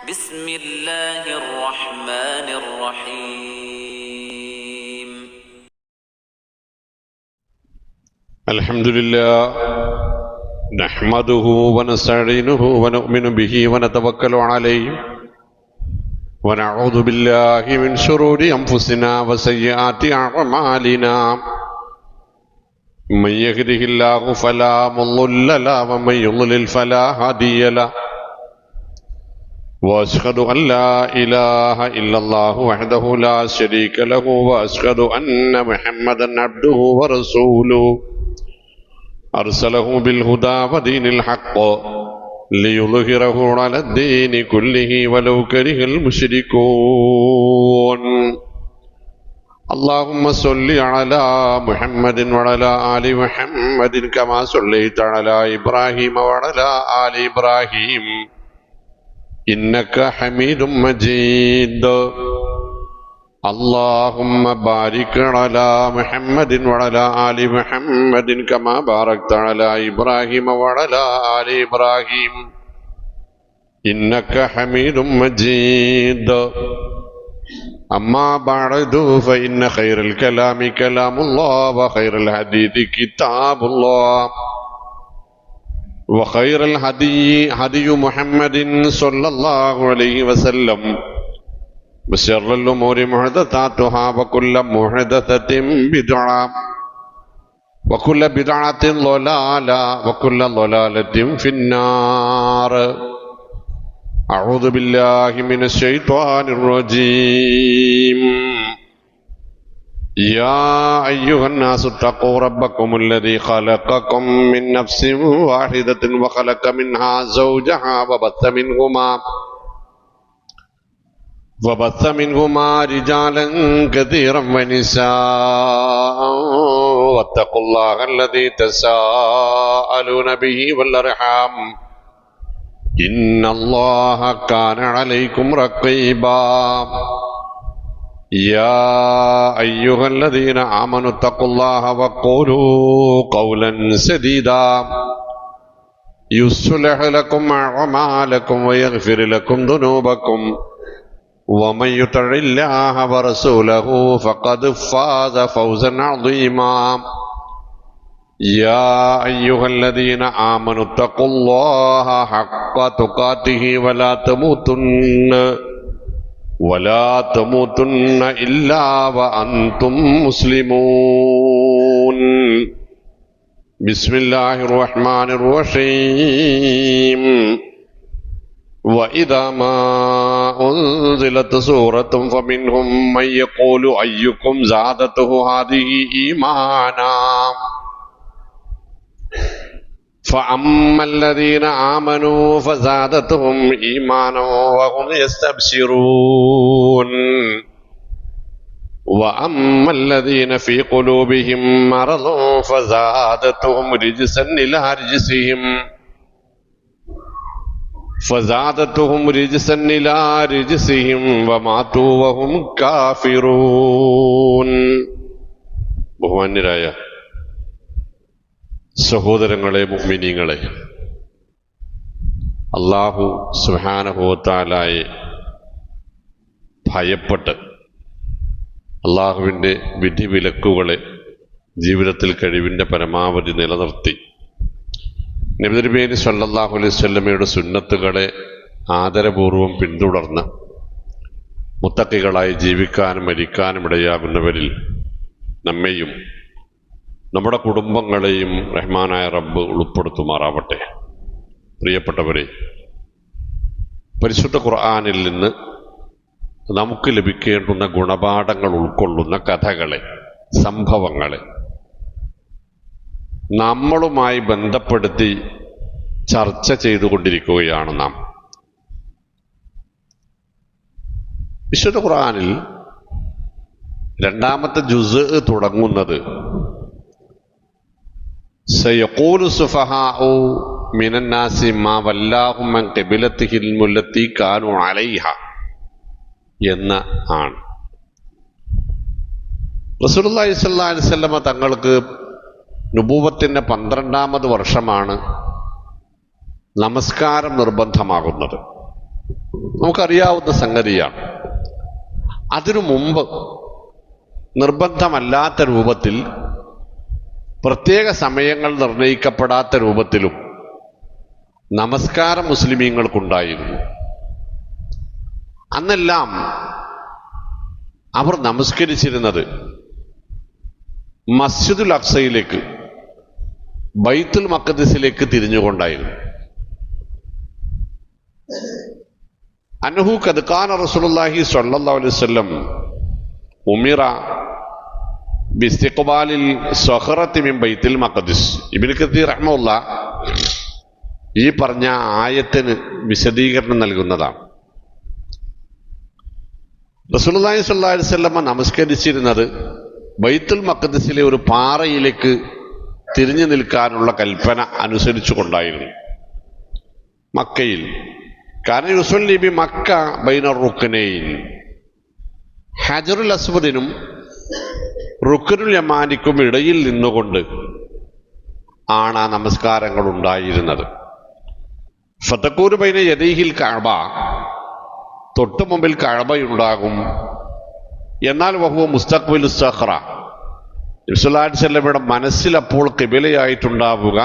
بسم الله الرحمن الرحيم الحمد لله نحمده ونستعينه ونؤمن به ونتوكل عليه ونعوذ بالله من شرور أنفسنا وسيئات أعمالنا من يهده الله فلا مضل له ومن يضلل فلا هادي له وأشهد أن لا إله إلا الله وحده لا شريك له وأشهد أن محمدا عبده ورسوله أرسله بالهدى ودين الحق ليظهره على الدين كله ولو كره المشركون اللهم صل على محمد وعلى آل محمد كما صليت على إبراهيم وعلى آل إبراهيم إنك حميد مجيد اللهم بارك على محمد وعلى آل محمد كما باركت على إبراهيم وعلى آل إبراهيم إنك حميد مجيد أما بعد فإن خير الكلام كلام الله وخير الحديث كتاب الله وخير الهدي هدي محمد صلى الله عليه وسلم وشر الأمور محدثاتها وكل محدثة بدعة وكل بدعة ضلالة وكل ضلالة في النار أعوذ بالله من الشيطان الرجيم يا أيها الناس اتقوا ربكم الذي خلقكم من نفس واحدة وخلق منها زوجها وبث منهما رجالا كثيرا ونساء واتقوا الله الذي تساءلون به والأرحام إن الله كان عليكم رقيبا يا أيها الذين آمنوا اتقوا الله وقولوا قولا سديدا يصلح لكم أعمالكم ويغفر لكم ذنوبكم ومن يطع الله ورسوله فقد فاز فوزا عظيما يا أيها الذين آمنوا اتقوا الله حق تقاته ولا تموتن إلا وأنتم مسلمون بسم الله الرحمن الرحيم وإذا ما أنزلت سورة فمنهم من يقول أيكم زادته هذه إيمانا فأما الذين آمنوا فزادتهم إيمانا وهم يستبشرون وأما الذين في قلوبهم مرض فزادتهم رجسا إلى رجسهم وماتوا وهم كافرون ബഹുമാന്യരായ സഹോദരങ്ങളെ മുഅ്മിനീങ്ങളെ, അല്ലാഹു സുബ്ഹാനഹു വ തആലയെ ഭയപ്പെട്ട് അല്ലാഹുവിൻ്റെ വിധിവിലക്കുകളെ ജീവിതത്തിൽ കഴിവിൻ്റെ പരമാവധി നിലനിർത്തി നബി തിരുമേനി സ്വല്ലല്ലാഹു അലൈഹി വസല്ലമയുടെ സുന്നത്തുകളെ ആദരപൂർവം പിന്തുടർന്ന് മുത്തഖികളായി ജീവിക്കാനും മരിക്കാനും ഇടയാകുന്നവരിൽ നമ്മെയും നമ്മുടെ കുടുംബങ്ങളെയും റഹ്മാനായ റബ്ബ് ഉൾപ്പെടുത്തുമാറാവട്ടെ. പ്രിയപ്പെട്ടവരെ, പരിശുദ്ധ ഖുർആനിൽ നിന്ന് നമുക്ക് ലഭിക്കേണ്ടുന്ന ഗുണപാഠങ്ങൾ ഉൾക്കൊള്ളുന്ന കഥകളെ, സംഭവങ്ങളെ നമ്മളുമായി ബന്ധപ്പെടുത്തി ചർച്ച ചെയ്തുകൊണ്ടിരിക്കുകയാണ് നാം. വിശുദ്ധ ഖുർആനിൽ രണ്ടാമത്തെ ജുസ് തുടങ്ങുന്നത് സയഖൂലു സുഫഹാഉ മിനന്നാസി മാ വല്ലാഹും അൻ ഖിബ്ലതിഹിൽ മുല്ലത്തി കാനൂ അലൈഹ എന്ന ആണ്. റസൂലുള്ളാഹി സ്വല്ലല്ലാഹു അലൈഹി വസല്ലമ തങ്ങൾക്ക് നുബൂവത്തിൻ്റെ 12ാമത് വർഷമാണ് നമസ്കാരം നിർബന്ധമാകുന്നത്. നമുക്കറിയാവുന്ന സംഗതിയാണ്. അതിനു മുമ്പ് നിർബന്ധമല്ലാത്ത രൂപത്തിൽ പ്രത്യേക സമയങ്ങൾ നിർണയിക്കപ്പെടാത്ത രൂപത്തിലും നമസ്കാരം മുസ്ലിമീങ്ങൾക്കുണ്ടായിരുന്നു. അന്നെല്ലാം അവർ നമസ്കരിച്ചിരുന്നത് മസ്ജിദുൽ അഖ്സയിലേക്ക്, ബൈത്തുൽ മഖ്ദിസിലേക്ക് തിരിഞ്ഞുകൊണ്ടായിരുന്നു. അന്നഹു ഖദ് ഖാന റസൂലുള്ളാഹി സ്വല്ലല്ലാഹു അലൈഹി വസല്ലം ഉമിറ ബിസ്തിഖ്ബാലിൽ സ്വഖറത്തി മിൻ ബൈത്തുൽ മഖ്ദിസ്. ഇബ്നു കസീർ റഹ്മത്തുള്ളാഹ് ഈ പറഞ്ഞ ആയത്തിന് വിശദീകരണം നൽകുന്നതാണ്. റസൂലുള്ളാഹി സ്വല്ലല്ലാഹു അലൈഹി വസല്ലം നമസ്കരിച്ചിരുന്നത് ബൈത്തുൽ മഖ്ദിസിലെ ഒരു പാറയിലേക്ക് തിരിഞ്ഞു നിൽക്കാനുള്ള കൽപ്പന അനുസരിച്ചു കൊണ്ടായിരുന്നു. മക്കയിൽ കാന യുസല്ലി ബി മക്ക ബൈന റുക്നൈൻ, ഹജറുൽ അസ്വദിനും റുക്നുൽ യമാനിക്കും ഇടയിൽ നിന്നുകൊണ്ട് ആണ് ആ നമസ്കാരങ്ങൾ ഉണ്ടായിരുന്നത്. ഫതകൂന ബൈന യദൈഹിൽ കഅബ, തൊട്ടു മുമ്പിൽ കഅബയുണ്ടാകും. എന്നാൽ വഹുവ മുസ്തഖ്ബിലു സഖറ, നബി സല്ലല്ലാഹു അലൈഹി വസല്ലമയുടെ മനസ്സിൽ അപ്പോൾ ഖിബലയായിട്ടുണ്ടാവുക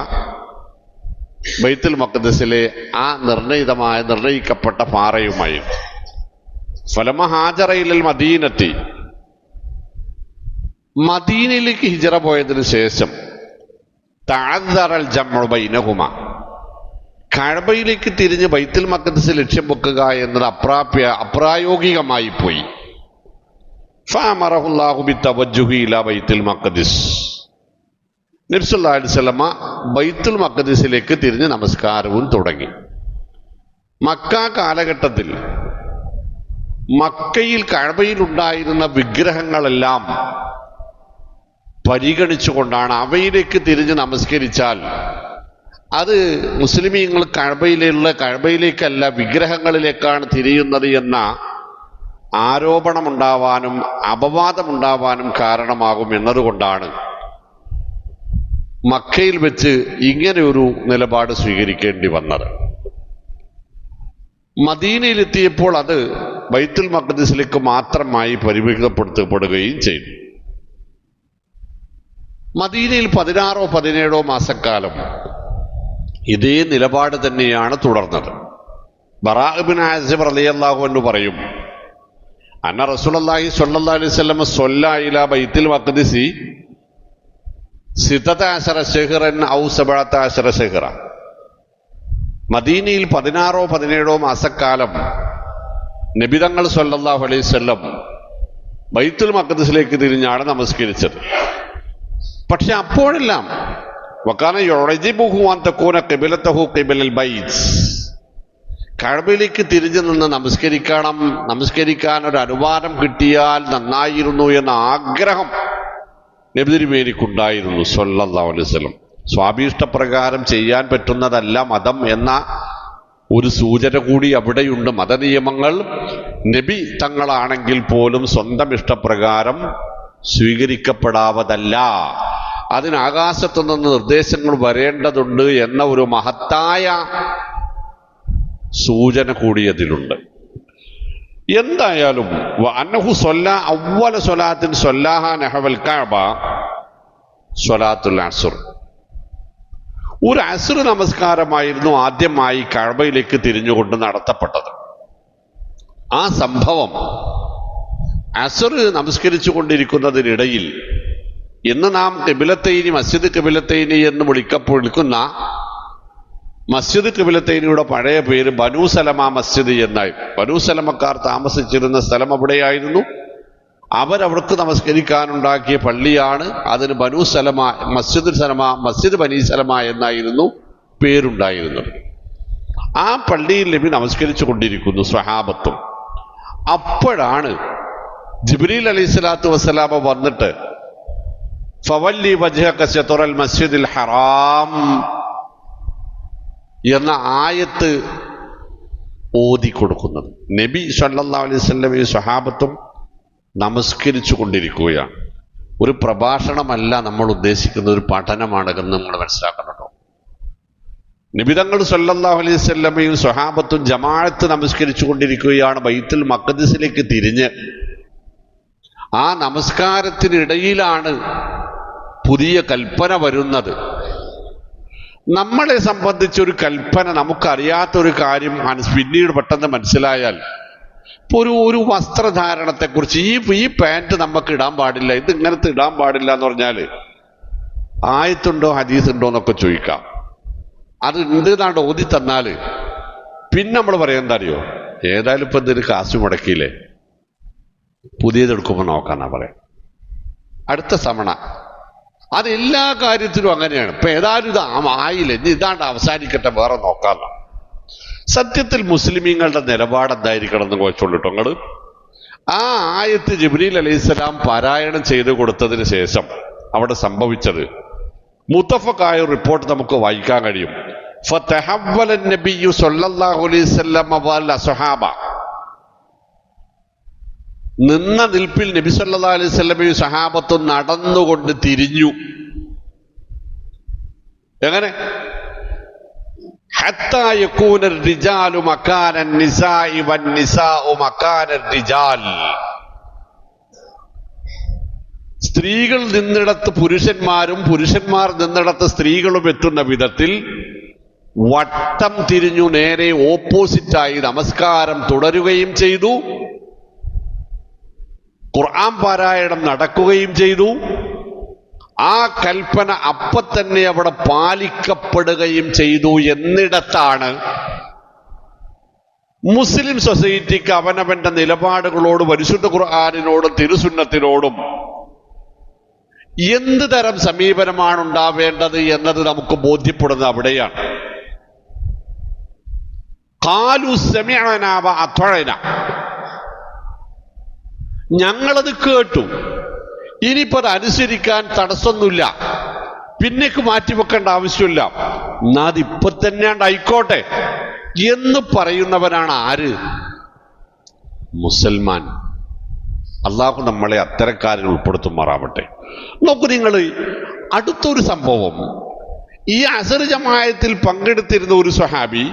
ബൈത്തുൽ മഖ്ദിസിലെ ആ നിർണയിക്കപ്പെട്ട പാറയുമായി. ഫലമ ഹാജറ ഇലൽ മദീനത്തി, മദീനയിലേക്ക് ഹിജറ പോയതിനു ശേഷം തഅദ്ദറൽ ജംഉ ബൈനഹുമാ, കഅബയിലേക്ക് തിരിഞ്ഞ് ബൈത്തുൽ മഖ്ദിസ് ലക്ഷ്യം വെക്കുക എന്നത് അപ്രായോഗികമായി പോയി. ഫഅമറഹുല്ലാഹു ബിത്തവജ്ജുഹി ഇലാ ബൈത്തുൽ മഖ്ദിസ്, നബി സല്ലല്ലാഹു അലൈഹി വസല്ലമ ബൈത്തുൽ മഖ്ദിസിലേക്ക് തിരിഞ്ഞ് നമസ്കാരവും തുടങ്ങി. മക്ക കാലഘട്ടത്തിൽ മക്കയിൽ കഅബയിൽ ഉണ്ടായിരുന്ന വിഗ്രഹങ്ങളെല്ലാം പരിഗണിച്ചുകൊണ്ടാണ് അവയിലേക്ക് തിരിഞ്ഞ് നമസ്കരിച്ചാൽ അത് മുസ്ലിമീങ്ങൾ കഅബയിലേക്കല്ല വിഗ്രഹങ്ങളിലേക്കാണ് തിരിയുന്നത് എന്ന ആരോപണമുണ്ടാവാനും അപവാദമുണ്ടാവാനും കാരണമാകും എന്നതുകൊണ്ടാണ് മക്കയിൽ വെച്ച് ഇങ്ങനെ ഒരു നിലപാട് സ്വീകരിക്കേണ്ടി വന്നത്. മദീനയിലെത്തിയപ്പോൾ അത് ബൈത്തുൽ മഖ്ദിസിലേക്ക് മാത്രമായി പരിമിതപ്പെടുത്തപ്പെടുകയും ചെയ്തു. മദീനയിൽ 16-17 മാസക്കാലം ഇതേ നിലപാട് തന്നെയാണ് തുടർന്നത്. ബറാ ഇബ്നു ആസിബ് റളിയല്ലാഹു അൻഹു പറയും, അന്ന റസൂലുള്ളാഹി സ്വല്ലല്ലാഹു അലൈഹി വസല്ലം സ്വല്ല ഇലാ ബൈത്തുൽ മഖ്ദിസി 16 ശഹ്റൻ ഔ 17 ശഹ്റ, മദീനയിൽ 16-17 മാസക്കാലം നബിതങ്ങൾ സ്വല്ലല്ലാഹു അലൈഹി വസല്ലം ബൈത്തുൽ മഖ്ദിസിലേക്ക് തിരിഞ്ഞാണ് നമസ്കരിച്ചത്. പക്ഷെ അപ്പോഴെല്ലാം വകാന യുഅജിബുഹു അൻ തകൂന ഖിബ്ലതഹു ഖിബ്ലൽ ബൈത്ത്, കഅബയിലേക്ക് തിരിഞ്ഞു നിന്ന് നമസ്കരിക്കാൻ ഒരു അനുവാദം കിട്ടിയാൽ നന്നായിരുന്നു എന്ന ആഗ്രഹം നബി തിരുമേനിക്കുണ്ടായിരുന്നു സ്വല്ലല്ലാഹു അലൈഹി വസല്ലം. സ്വാഭീഷ്ടപ്രകാരം ചെയ്യാൻ പറ്റുന്നതല്ല മതം എന്ന ഒരു സൂചന കൂടി അവിടെയുണ്ട്. മതനിയമങ്ങൾ നബി തങ്ങളാണെങ്കിൽ പോലും സ്വന്തം ഇഷ്ടപ്രകാരം സ്വീകരിക്കപ്പെടാവതല്ല, അതിന് ആകാശത്തു നിന്ന് നിർദ്ദേശങ്ങൾ വരേണ്ടതുണ്ട് എന്ന ഒരു മഹത്തായ സൂചന കൂടി അതിലുണ്ട്. എന്തായാലും അന്നഹു സ്വല്ല അവ്വല സ്വലാത്തിൻ സ്വല്ലാഹ നഹവൽ കഅബ സ്വലാത്തുൽ അസ്ർ, ഒരു അസ്ർ നമസ്കാരമായിരുന്നു ആദ്യമായി കഅബയിലേക്ക് തിരിഞ്ഞുകൊണ്ട് നടത്തപ്പെട്ടത്. ആ സംഭവം അസ്ർ നമസ്കരിച്ചു കൊണ്ടിരിക്കുന്നതിനിടയിൽ ഇന്ന് നാം ഖിബ്ലത്തൈനി, മസ്ജിദ് ഖിബ്ലത്തൈനി എന്ന് വിളിക്കുന്ന മസ്ജിദ് ഖിബ്ലത്തൈനിയുടെ പഴയ പേര് ബനൂ സലമ മസ്ജിദ് എന്നായി. ബനൂ സലമക്കാർ താമസിച്ചിരുന്ന സ്ഥലം അവിടെയായിരുന്നു. അവരവർക്ക് നമസ്കരിക്കാനുണ്ടാക്കിയ പള്ളിയാണ്. അതിന് ബനൂ സലമ, മസ്ജിദ് ബനീ സലമ എന്നായിരുന്നു പേരുണ്ടായിരുന്നത്. ആ പള്ളിയിൽ നബി നമസ്കരിച്ചു കൊണ്ടിരിക്കുന്നു സ്വഹാബത്തും. അപ്പോഴാണ് ജിബ്രീൽ അലൈഹിസ്സലാത്തു വസ്സലാമ വന്നിട്ട് ഫവല്ലി വജ്ഹക ശത്റൽ മസ്ജിദിൽ ഹറാം എന്ന ആയത്ത് ഓതിക്കൊടുക്കുന്നത്. നബി സല്ലല്ലാഹു അലൈഹി വസല്ലമയും സ്വഹാബത്തും നമസ്കരിച്ചു കൊണ്ടിരിക്കുകയാണ്. ഒരു പ്രഭാഷണമല്ല നമ്മൾ ഉദ്ദേശിക്കുന്ന, ഒരു പഠനമാണ് എന്ന് നമ്മൾ മനസ്സിലാക്കണം. നബിതങ്ങൾ സല്ലല്ലാഹു അലൈഹി വസല്ലമയും സ്വഹാബത്തും ജമാഅത്ത് നമസ്കരിച്ചു കൊണ്ടിരിക്കുകയാണ്. ബൈത്തുൽ മഖ്ദിസിലേക്ക് തിരിഞ്ഞ് ആ നമസ്കാരത്തിനിടയിലാണ് പുതിയ കൽപ്പന വരുന്നത്. നമ്മളെ സംബന്ധിച്ചൊരു കൽപ്പന, നമുക്കറിയാത്തൊരു കാര്യം പിന്നീട് പെട്ടെന്ന് മനസ്സിലായാൽ, ഇപ്പൊ ഒരു വസ്ത്രധാരണത്തെക്കുറിച്ച് ഈ പാൻറ് നമുക്ക് ഇടാൻ പാടില്ല, ഇത് ഇങ്ങനത്തെ ഇടാൻ പാടില്ല എന്ന് പറഞ്ഞാല് ആയത്തുണ്ടോ ഹദീസുണ്ടോ എന്നൊക്കെ ചോദിക്കാം. അത് ഉണ്ട് എന്നാണ്ട് ഓതി തന്നാല് പിന്നെ നമ്മൾ പറയാൻ എന്താ അറിയോ, ഏതായാലും ഇപ്പൊ എന്തൊരു കാശ് മുടക്കിയില്ലേ, പുതിയതെടുക്കുമ്പോൾ നോക്കാന്നാ പറയാം അടുത്ത തവണ. അത് എല്ലാ കാര്യത്തിലും അങ്ങനെയാണ്. ഇപ്പൊ ഏതായാലും ഇത് ആയില്ല, ഇനി ഇതാണ്ട് അവസാനിക്കട്ടെ, വേറെ നോക്കാമല്ലോ. സത്യത്തിൽ മുസ്ലിമീങ്ങളുടെ നിലപാട് എന്തായിരിക്കണം എന്ന് ചോദിച്ചോണ്ടിട്ടോ നിങ്ങള്. ആ ആയത്ത് ജിബ്രീൽ അലൈഹിസ്സലാം പാരായണം ചെയ്ത് കൊടുത്തതിന് ശേഷം അവിടെ സംഭവിച്ചത് മുത്തഫഖായ റിപ്പോർട്ട് നമുക്ക് വായിക്കാൻ കഴിയും. ഫതഹവ്വല നബിയ്യു സ്വല്ലല്ലാഹു അലൈഹി വസല്ലം വൽ അസ്ഹാബ, നിന്ന നിൽപ്പിൽ നബി സല്ലല്ലാഹു അലൈഹി വസല്ലമയും സഹാബത്തും നടന്നുകൊണ്ട് തിരിഞ്ഞു. എങ്ങനെ? ഹത്താ യകൂന الرجال മകാന النساء والنساء മകാന الرجال, സ്ത്രീകൾ നിന്നിടത്ത് പുരുഷന്മാരും പുരുഷന്മാർ നിന്നിടത്ത് സ്ത്രീകളും എത്തുന്ന വിധത്തിൽ വട്ടം തിരിഞ്ഞു നേരെ ഓപ്പോസിറ്റായി നമസ്കാരം തുടരുകയും ചെയ്തു. ഖുർആൻ പാരായണം നടക്കുകയും ചെയ്തു. ആ കൽപ്പന അപ്പൊ തന്നെ അവിടെ പാലിക്കപ്പെടുകയും ചെയ്തു. എന്നിടത്താണ് മുസ്ലിം സൊസൈറ്റിക്ക് അവനവന്റെ നിലപാടുകളോട്, പരിശുദ്ധ ഖുർആനിനോടും തിരുസുന്നത്തിനോടും എന്ത് തരം സമീപനമാണ് ഉണ്ടാവേണ്ടത് എന്നത് നമുക്ക് ബോധ്യപ്പെടുന്നത് അവിടെയാണ്. ഖാലു സമിഅനാ വ അത്വഅനാ, ഞങ്ങളത് കേട്ടു, ഇനിയിപ്പോ അത് അനുസരിക്കാൻ തടസ്സമൊന്നുമില്ല, പിന്നേക്ക് മാറ്റിവെക്കേണ്ട ആവശ്യമില്ല, എന്നാ അതിപ്പൊ തന്നെ ആയിക്കോട്ടെ എന്ന് പറയുന്നവനാണ് ആര്? മുസൽമാൻ. അള്ളാഹു നമ്മളെ അത്തരക്കാരിൽ ഉൾപ്പെടുത്തുമാറാവട്ടെ. നോക്കൂ നിങ്ങൾ, അടുത്തൊരു സംഭവം, ഈ അസർ ജമാഅത്തിൽ പങ്കെടുത്തിരുന്ന ഒരു സ്വഹാബി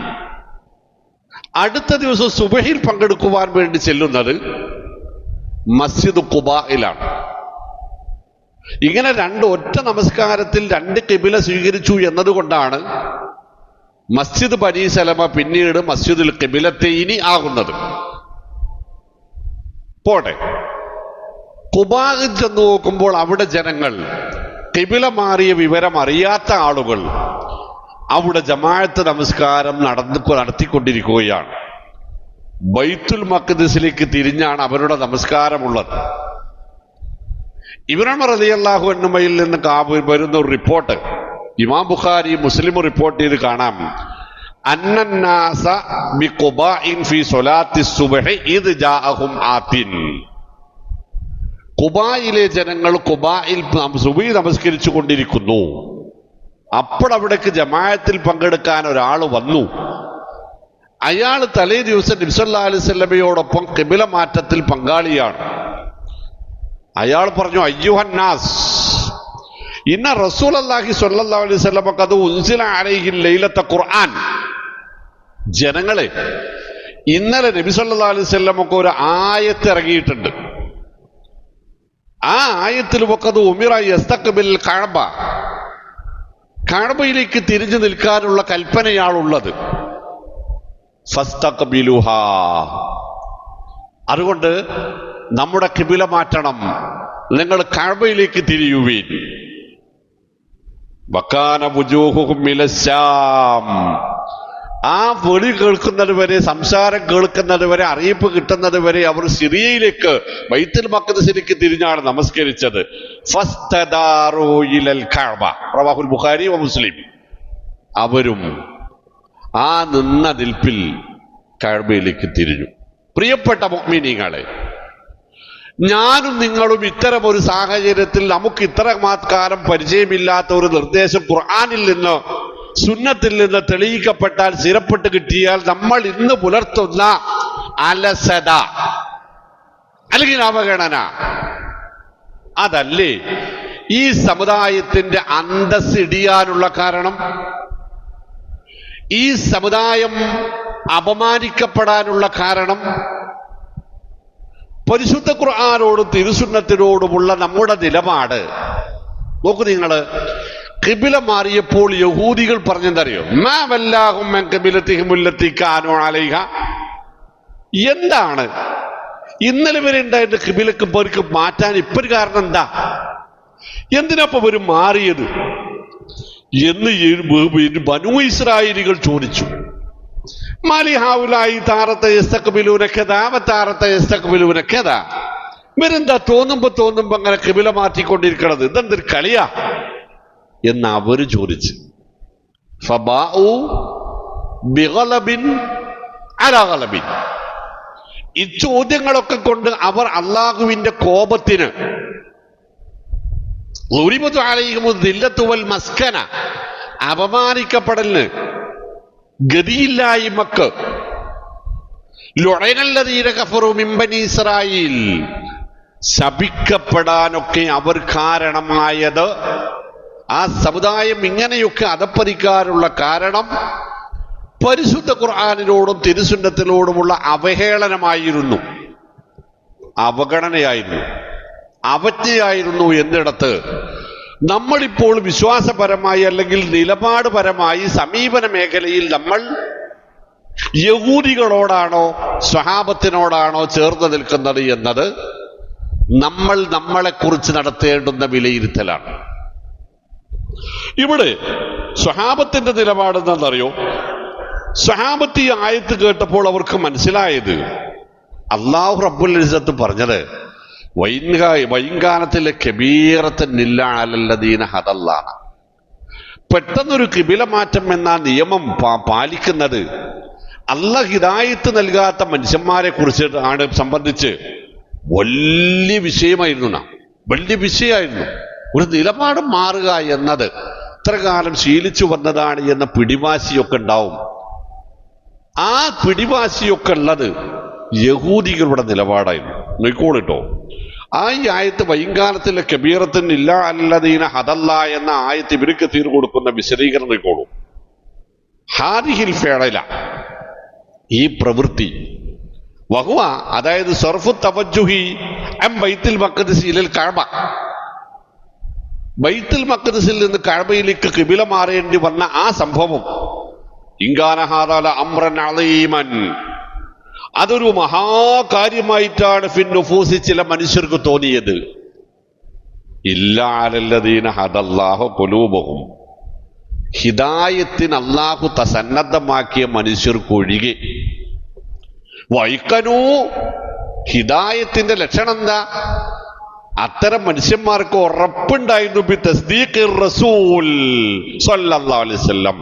അടുത്ത ദിവസം സുബഹിൽ പങ്കെടുക്കുവാൻ വേണ്ടി ചെല്ലുന്നത് മസ്ജിദ് ഖുബായിലാണ്. ഇങ്ങനെ ഒറ്റ നമസ്കാരത്തിൽ 2 ഖിബില സ്വീകരിച്ചു എന്നതുകൊണ്ടാണ് മസ്ജിദ് ബനി സലമ പിന്നീട് മസ്ജിദുൽ ഖിബിലത്തൈനി ആകുന്നത്. പോട്ടെ, ഖുബായിൽ ചെന്ന് നോക്കുമ്പോൾ അവിടെ ജനങ്ങൾ, ഖിബില മാറിയ വിവരം അറിയാത്ത ആളുകൾ അവിടെ ജമാഅത്ത് നമസ്കാരം നടത്തിക്കൊണ്ടിരിക്കുകയാണ്. ബൈത്തുൽ മഖ്ദിസിലേക്ക് തിരിഞ്ഞാണ് അവരുടെ നമസ്കാരമുള്ളത്. ഇബ്നു ഉമർ റളിയല്ലാഹു അൻഹുമയിൽ നിന്ന് വരുന്ന ഒരു റിപ്പോർട്ട്, ഇമാം ബുഖാരി മുസ്ലിം റിപ്പോർട്ട് ചെയ്ത് കാണാം. അന്നന്നാസ ബിഖുബാഇൻ ഫീ സ്വലാത്തി സുബ്ഹി ഇദ് ജാഅഹും ആതിൻ, ഖുബായിലെ ജനങ്ങൾ ഖുബായിൽ സുബഹി നമസ്കരിച്ചു കൊണ്ടിരിക്കുന്നു. അപ്പോൾ അവിടേക്ക് ജമാഅത്തിൽ പങ്കെടുക്കാൻ ഒരാൾ വന്നു. അയാൾ തലേ ദിവസം നബി സല്ലല്ലാഹു അലൈഹി വസല്ലമയോടൊപ്പം ഖിബില മാറ്റത്തിൽ പങ്കാളിയാണ്. അയാൾ പറഞ്ഞു, അയ്യുഹന്നാസ് ഇന്ന റസൂലുള്ളാഹി സ്വല്ലല്ലാഹു അലൈഹി വസല്ലമ ഖദ് ഉൻസില അലൈഹി ലൈലത്ത ഖുർആൻ, ജനങ്ങളെ, ഇന്നലെ നബി സല്ലല്ലാഹു അലൈഹി വസല്ലമക്ക് ഒരു ആയത്ത് ഇറങ്ങിയിട്ടുണ്ട്. ആ ആയത്തിൽ വഖദ് ഉമിറ യസ്തഖ്ബിൽ കഅബ, കഅബയിലേക്ക് തിരിഞ്ഞു നിൽക്കാനുള്ള കൽപ്പനയാണുള്ളത്. ഫസ്തഖ്ബിലുഹാ, അതുകൊണ്ട് നമ്മുടെ ഖിബില മാറ്റണം, നിങ്ങൾ കഅബയിലേക്ക് തിരിയുവീൻ. വകാന വുജൂഹുഹും ഇലശ്ശാം, ആ വെളി കേൾക്കുന്നത് വരെ, സംസാരം കേൾക്കുന്നത് വരെ, അറിയിപ്പ് കിട്ടുന്നത് വരെ അവർ സിറിയയിലേക്ക്, ബൈത്തുൽ മഖ്ദിസിലേക്ക് തിരിഞ്ഞാണ് നമസ്കരിച്ചത്. ഫസ്തദാറു ഇലൽ കഅബ, റവാഹുൽ ബുഖാരി വ മുസ്ലിം. അവരും ആ നിന്ന നിൽപ്പിൽ കഅബയിലേക്ക് തിരിഞ്ഞു. പ്രിയപ്പെട്ട മുഅ്മിനീങ്ങളെ, ഞാനും നിങ്ങളും ഇത്തരം ഒരു സാഹചര്യത്തിൽ നമുക്ക് ഇത്രമാത്കാരം പരിചയമില്ലാത്ത ഒരു നിർദ്ദേശം ഖുർആനിൽ നിന്ന്, സുന്നത്തിൽ നിന്ന് തെളിയിക്കപ്പെട്ടാൽ, സ്ഥിരപ്പെട്ട് കിട്ടിയാൽ, നമ്മൾ ഇന്ന് പുലർത്തുന്ന അലസത അല്ലെങ്കിൽ അവഗണന, അതല്ലേ ഈ സമുദായത്തിന്റെ അന്തസ് ഇടിയാനുള്ള കാരണം? ഈ സമുദായം അപമാനിക്കപ്പെടാനുള്ള കാരണം പരിശുദ്ധ ഖുർആനോടും തിരുസുന്നത്തിനോടുമുള്ള നമ്മുടെ നിലപാട് നോക്കൂ. നിങ്ങൾ ഖിബില മാറിയപ്പോൾ യഹൂദികൾ പറഞ്ഞെന്തറിയോ? മാ വല്ലാഹും മിൻ ഖിബിലതിഹിം അല്ലതി കാനൂ അലൈഹ. എന്താണ് ഇന്നലെ വരെ ഉണ്ടായിരുന്ന ഖിബിലക്ക് പേർക്ക് മാറ്റാൻ ഇപ്പൊരു കാരണം എന്താ? എന്തിനപ്പോ ഇവര് മാറിയത് എന്ന് ബനൂ ഇസ്രായേലികൾ ചോദിച്ചു. മാലി ഹൗലായി താറത്തെ യസ്തഖ്ബിലൂന കദാ വതാറത്തെ യസ്തഖ്ബിലൂന കദാ. ഇവരെന്താ തോന്നുമ്പോ അങ്ങനെ ഖിബില മാറ്റിക്കൊണ്ടിരിക്കണത്? ഇതെന്തൊരു കളിയാ എന്ന് അവര് ചോദിച്ചു. ഫബാഉ ബിഗലബിൻ അലാ ഗലബിൻ. ഈ ചോദ്യങ്ങളൊക്കെ കൊണ്ട് അവർ അള്ളാഹുവിന്റെ കോപത്തിന് മസ്കന അപമാനിക്കപ്പെടലിന് ഗതിയില്ലായ്മക്ക് ഇസ്രായേൽ ശപിക്കപ്പെടാനൊക്കെ അവർ കാരണമായത്, ആ സമുദായം ഇങ്ങനെയൊക്കെ അധപ്പതിക്കാനുള്ള കാരണം പരിശുദ്ധ ഖുർആനിനോടും തിരുസുന്നത്തിനോടുമുള്ള അവഹേളനമായിരുന്നു, അവഗണനയായിരുന്നു, അവജ്ഞയായിരുന്നു എന്നിടത്ത് നമ്മളിപ്പോൾ വിശ്വാസപരമായി അല്ലെങ്കിൽ നിലപാടുപരമായി സമീപന മേഖലയിൽ നമ്മൾ യഹൂദികളോടാണോ സ്വഹാബത്തിനോടാണോ ചേർന്ന് നിൽക്കുന്നത് എന്നത് നമ്മൾ നമ്മളെക്കുറിച്ച് നടത്തേണ്ടുന്ന വിലയിരുത്തലാണ്. ഇവിടെ സ്വഹാബത്തിന്റെ നിലപാട് എന്താണെന്നറിയോ? സ്വഹാബത്ത് ഈ ആയത്ത് കേട്ടപ്പോൾ അവർക്ക് മനസ്സിലായത് അല്ലാഹു റബ്ബുൽ ഇസ്സത്ത് പറഞ്ഞത് വൈങ്കാനത്തിലെ കബീറത്തിനില്ല അലല്ലദീന ഹദല്ലാഹ്. പെട്ടെന്നൊരു കിബില മാറ്റം എന്ന നിയമം പാലിക്കുന്നത് അല്ലാഹ് ഹിദായത്ത് നൽകാത്ത മനുഷ്യന്മാരെ കുറിച്ച് ആണ് സംബന്ധിച്ച് വലിയ വിഷയമായിരുന്നു. ഒരു നിലപാട് മാറുക എന്നത് ഇത്ര കാലം ശീലിച്ചു വന്നതാണ് എന്ന പിടിവാശിയൊക്കെ ഉണ്ടാവും. ആ പിടിവാശിയൊക്കെ ഉള്ളത് യഹൂദികളുടെ നിലപാടായിരുന്നു. നോക്കോളിട്ടോ, ആ ഈ ആയത്ത് വൈകാലത്തിലെ കബീറത്തിന് ഇല്ല അല്ലദീന ഹദല്ല എന്ന ആയത്ത് ഇവർക്ക് തീർ കൊടുക്കുന്ന വിശദീകരണം നോക്കോളൂ. ഹാദിഹിൽ ഫഅല, ഈ പ്രവൃത്തി, വഹുവ അതായത് സർഫു തവജ്ജുഹി അം ബൈത്തുൽ മഖ്ദിസ് ഇലൽ കഅബ, ബൈത്തുൽ മഖ്ദിസിൽ നിന്ന് കഅബയിലേക്ക് ഖിബില മാറേണ്ടി വന്ന ആ സംഭവം, ഇൻകാന ഹാദാ അംറൻ അളീമൻ, അതൊരു മഹാകാര്യമായിട്ടാണ് ഫിന്നുഫൂസി ചില മനുഷ്യർക്ക് തോന്നിയത്. ഇല്ലാ അലല്ലദീന ഹദല്ലാഹു ഖുലൂബഹും, ഹിദായത്തിന് അല്ലാഹു സന്നദ്ധമാക്കിയ മനുഷ്യർക്കൊഴികെ. വൈക്കനു, ഹിദായത്തിന്റെ ലക്ഷണം എന്താ? അത്തരം മനുഷ്യന്മാർക്ക് ഉറപ്പുണ്ടായിരുന്നു റസൂൽ സല്ലല്ലാഹു അലൈഹി വസല്ലം,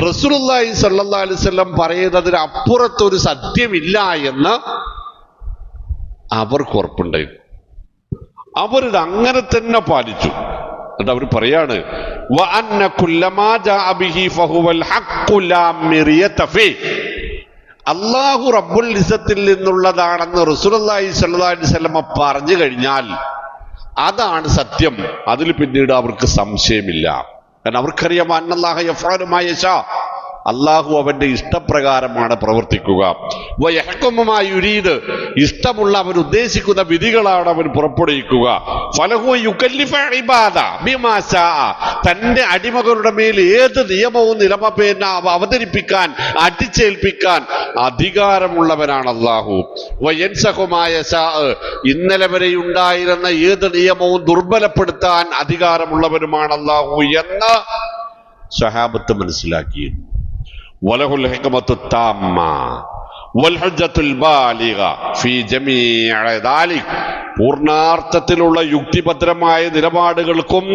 റസൂലുള്ളാഹി സ്വല്ലല്ലാഹു അലൈഹി വസല്ലം പറയുന്നതിന് അപ്പുറത്തൊരു സത്യമില്ല എന്ന് അവർക്ക് ഉറപ്പുണ്ടായിരുന്നു. അവരിത് അങ്ങനെ തന്നെ പാലിച്ചു. എന്നിട്ട് അവർ പറയാണ് വഅന്ന കുല്ലമാ ജാഅ ബിഹി ഫഹുവൽ ഹഖ്ഖു ലാ മിറിയത ഫീ, അല്ലാഹു റബ്ബുൽ ഇസ്സത്തിൽ നിന്നുള്ളതാണെന്ന് റസൂലുള്ളാഹി സ്വല്ലല്ലാഹു അലൈഹി വസല്ലം പറഞ്ഞു കഴിഞ്ഞാൽ അതാണ് സത്യം. അതിൽ പിന്നീട് അവർക്ക് സംശയമില്ല. കാരണം അവർക്കറിയാം അന്നല്ലാഹ യഫ്അലു മാ യശാ, അല്ലാഹു അവന്റെ ഇഷ്ടപ്രകാരമാണ് പ്രവർത്തിക്കുക. വയഹ്കുമു മാ യുരീദ്, ഇഷ്ടമുള്ള അവൻ ഉദ്ദേശിക്കുന്ന വിധികളാണ് അവൻ പുറപ്പെടുവിക്കുക. ഫലഹു യുകല്ലിഫു ഇബാദ ബിമാ ശാഅ, തന്റെ അടിമകളുടെ മേൽ ഏത് നിയമവും നിലമപേന അവതരിപ്പിക്കാൻ അടിച്ചേൽപ്പിക്കാൻ അധികാരമുള്ളവനാണ് അല്ലാഹു. വയൻസഖു മാ യശാ, ഇന്നലെ വരെ ഉണ്ടായിരുന്ന ഏത് നിയമവും ദുർബലപ്പെടുത്താൻ അധികാരമുള്ളവനുമാണ് അല്ലാഹു എന്ന് സ്വഹാബത്ത് മനസ്സിലാക്കിയിരുന്നു. വലഹുൽ ഹിക്മത്തു താമ്മ വൽ ഹുജ്ജത്തുൽ ബാലിഗ ഫീ ജമീഇ ദാലിക്, പൂർണ്ണാർത്ഥത്തിലുള്ള യുക്തിഭദ്രമായ നിലപാടുകൾക്കും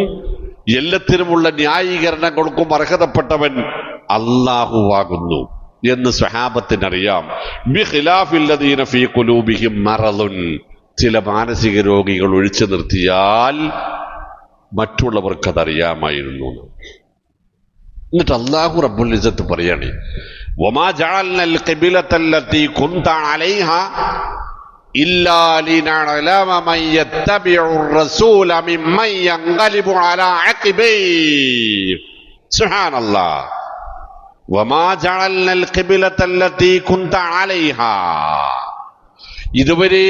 എല്ലാത്തിനുമുള്ള ന്യായീകരണങ്ങൾക്കും അർഹതപ്പെട്ടവൻ അല്ലാഹുവാകുന്നു എന്ന് സ്വഹാബത്തിനറിയാം. ബിഖിലാഫില്ലദീന ഫീ ഖുലൂബിഹിം മറദുൻ, ചില മാനസിക രോഗികൾ ഒഴിച്ചു നിർത്തിയാൽ മറ്റുള്ളവർക്കതറിയാമായിരുന്നു. എന്നിട്ട് അല്ലാഹു റബ്ബുൽ ഇസ്സത്ത് പറയാണ് വമാ ജഅൽനൽ ഖിബ്ലത്തല്ലതി കുൻത അലൈഹാ ഇല്ലാ ലിനഅലമ മൻ യത്തബിഉർ റസൂല മിമ്മൻ യൻഖലിബു അലാ അഖിബൈ. സുബ്ഹാനല്ലാഹ്, വമാ ജഅൽനൽ ഖിബ്ലത്തല്ലതീ കുൻത അലൈഹാ, ഇതുവരെ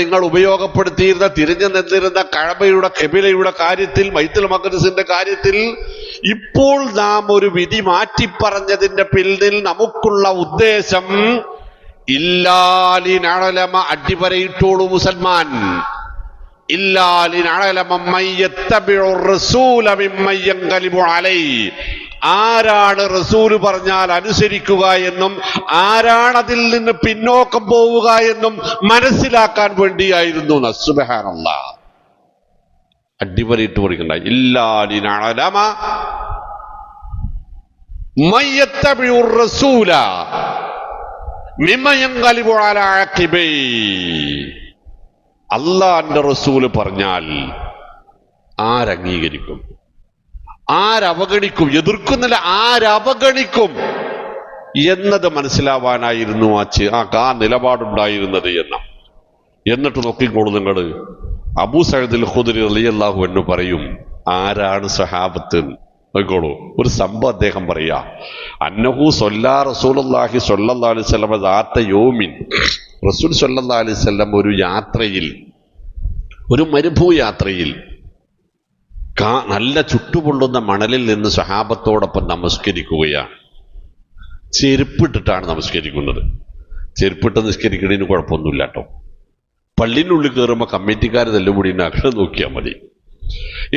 നിങ്ങൾ ഉപയോഗപ്പെടുത്തിയിരുന്ന തിരിഞ്ഞു നിന്നിരുന്ന കഅബയുടെ ഖിബ്ലയുടെ കാര്യത്തിൽ, ബൈത്തുൽ മഖ്ദിസിന്റെ കാര്യത്തിൽ ഇപ്പോൾ നാം ഒരു വിധി മാറ്റിപ്പറഞ്ഞതിന്റെ പിന്നിൽ നമുക്കുള്ള ഉദ്ദേശം ഇല്ലാലിനഅലമ, അടിവരയിട്ടോളൂ മുസൽമാൻ, ഇല്ലാലിനഅലമ മയ്യത്തബിഉർ റസൂല മിമ്മയ്യൻഖലിബു അലൈഹി, ആരാണ് റസൂല് പറഞ്ഞാൽ അനുസരിക്കുക എന്നും ആരാണ് അതിൽ നിന്ന് പിന്നോക്കം പോവുക എന്നും മനസ്സിലാക്കാൻ വേണ്ടിയായിരുന്നു. സുബ്ഹാനല്ലാഹ്, അടിവരയിട്ട് പഠിക്കണ്ട. ഇല്ലാലിനഅലമ മയ്യത്തബിഉർ റസൂല മിമ്മയ്യൻഖലിബു അലാ അഖിബൈ, അല്ലാഹുവിന്റെ റസൂല് പറഞ്ഞാൽ ആരംഗീകരിക്കും, ആരവഗണിക്കും, എതിർക്കുന്നില്ല, ആരവഗണിക്കും എന്നത് മനസ്സിലാവാനായിരുന്നു ആ നിലപാടുണ്ടായിരുന്നത് എന്ന്. എന്നിട്ട് നോക്കിക്കോളൂ നിങ്ങൾ, അബൂ സഈദ് ഖുദ്രി റളിയല്ലാഹു അൻഹു പറയും, ആരാണ് സഹാബത്ത്? നോക്കിക്കോളൂ, ഒരു സംഭവം അദ്ദേഹം പറയാ. അന്നഹു സല്ലല്ലാഹു റസൂലുള്ളാഹി സ്വല്ലല്ലാഹു അലൈഹി വസല്ലം ദാത്ത യൗമിൻ, റസൂൽ സ്വല്ലല്ലാഹു അലൈഹി വസല്ലം ഒരു യാത്രയിൽ, ഒരു മരുഭൂ യാത്രയിൽ നല്ല ചുട്ടുപൊള്ളുന്ന മണലിൽ നിന്ന് സഹാബത്തോടൊപ്പം നമസ്കരിക്കുകയാണ്. ചെരുപ്പിട്ടിട്ടാണ് നമസ്കരിക്കുന്നത്. ചെരുപ്പിട്ട് നിസ്കരിക്കുന്നതിന് കുഴപ്പമൊന്നുമില്ല കേട്ടോ. പള്ളിനുള്ളിൽ കയറുമ്പോൾ കമ്മിറ്റിക്കാർ തല്ലുകൂടി അങ്ങനെ നോക്കിയാൽ മതി.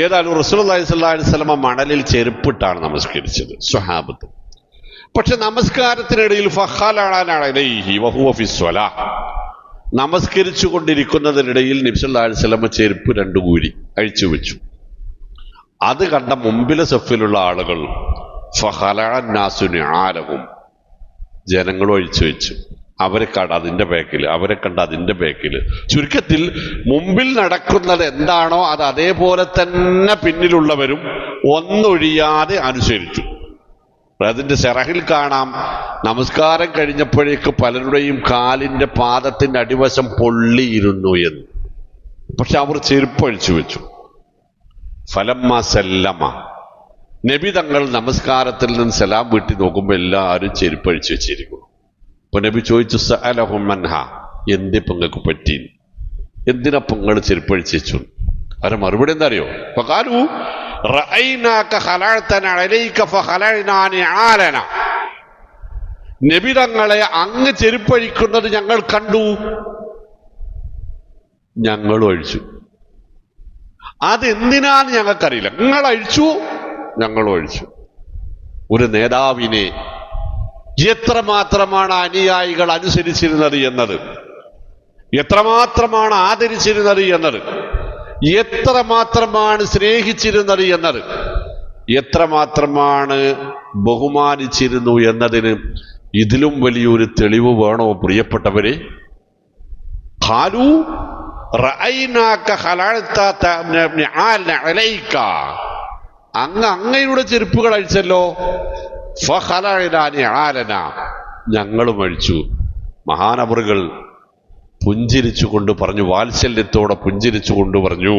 ഏതായാലും റസൂലുള്ളാഹി സ്വല്ലല്ലാഹു അലൈഹി വസല്ലം മണലിൽ ചെരുപ്പിട്ടാണ് നമസ്കരിച്ചത് സ്വഹാബത്ത്. പക്ഷെ നമസ്കാരത്തിനിടയിൽ നമസ്കരിച്ചു കൊണ്ടിരിക്കുന്നതിനിടയിൽ നബി സല്ലല്ലാഹു അലൈഹി വസല്ലം ചെരുപ്പ് രണ്ടു കൂരി അഴിച്ചു വെച്ചു. അത് കണ്ട മുമ്പിലെ സഫിലുള്ള ആളുകൾ ജനങ്ങളും അഴിച്ചു വെച്ചു. അവരെ കണ്ട അതിന്റെ ബാക്കിൽ, അവരെ കണ്ട അതിന്റെ ബാക്കിൽ. ചുരുക്കത്തിൽ മുമ്പിൽ നടക്കുന്നത് എന്താണോ അത് അതേപോലെ തന്നെ പിന്നിലുള്ളവരും ഒന്നൊഴിയാതെ അനുസരിച്ചു. അതിന്റെ ശറഹിൽ കാണാം, നമസ്കാരം കഴിഞ്ഞപ്പോഴേക്ക് പലരുടെയും കാലിന്റെ പാദത്തിന്റെ അടിവശം പൊള്ളിയിരുന്നു എന്ന്. പക്ഷെ അവർ ചെരുപ്പഴിച്ചു വെച്ചു. ഫലമ്മ സല്ലമ, നബി തങ്ങൾ നമസ്കാരത്തിൽ നിന്ന് സലാം വീട്ടി നോക്കുമ്പോൾ എല്ലാവരും ചെരുപ്പഴിച്ചു വെച്ചിരിക്കുന്നു. അപ്പൊ നബി ചോദിച്ചു, സഅലഹും മൻഹ, എന്തിപ്പോ നിങ്ങൾക്ക് പറ്റി, എന്തിനാ നിങ്ങൾ ചെരുപ്പഴിച്ചു വെച്ചു? അവരെ മറുപടി എന്താ അറിയോ? ഫഖാലു റഅയ്നാക ഖലഅതന അലൈക ഫഖലഅനാ നിആലന, നബി തങ്ങളെ അങ്ങ് ചെരുപ്പഴിക്കുന്നത് ഞങ്ങൾ കണ്ടു, ഞങ്ങളും അഴിച്ചു. അതെന്തിനാന്ന് ഞങ്ങൾക്കറിയില്ല, നിങ്ങൾ അഴിച്ചു ഞങ്ങളും അഴിച്ചു. ഒരു നേതാവിനെ എത്രമാത്രമാണ് അനുയായികൾ അനുസരിച്ചിരുന്നത് എന്നത്, എത്രമാത്രമാണ് ആദരിച്ചിരുന്നത് എന്നത്, എത്രമാത്രമാണ് സ്നേഹിച്ചിരുന്നത് എന്നത്, എത്രമാത്രമാണ് ബഹുമാനിച്ചിരുന്നു എന്നതിന് ഇതിലും വലിയൊരു തെളിവ് വേണോ പ്രിയപ്പെട്ടവരെ? ഖാലു റഅയ്നാക ഖലഅത അലൈക, അങ്ങയുടെ ചെരുപ്പുകൾ അഴിച്ചല്ലോ. ഫഖലഅനാ നിആലന, ഞങ്ങളും അഴിച്ചു. മഹാനവറുകൾ പുഞ്ചിരിച്ചുകൊണ്ട് പറഞ്ഞു, വാത്സല്യത്തോടെ പുഞ്ചിരിച്ചുകൊണ്ട് പറഞ്ഞു,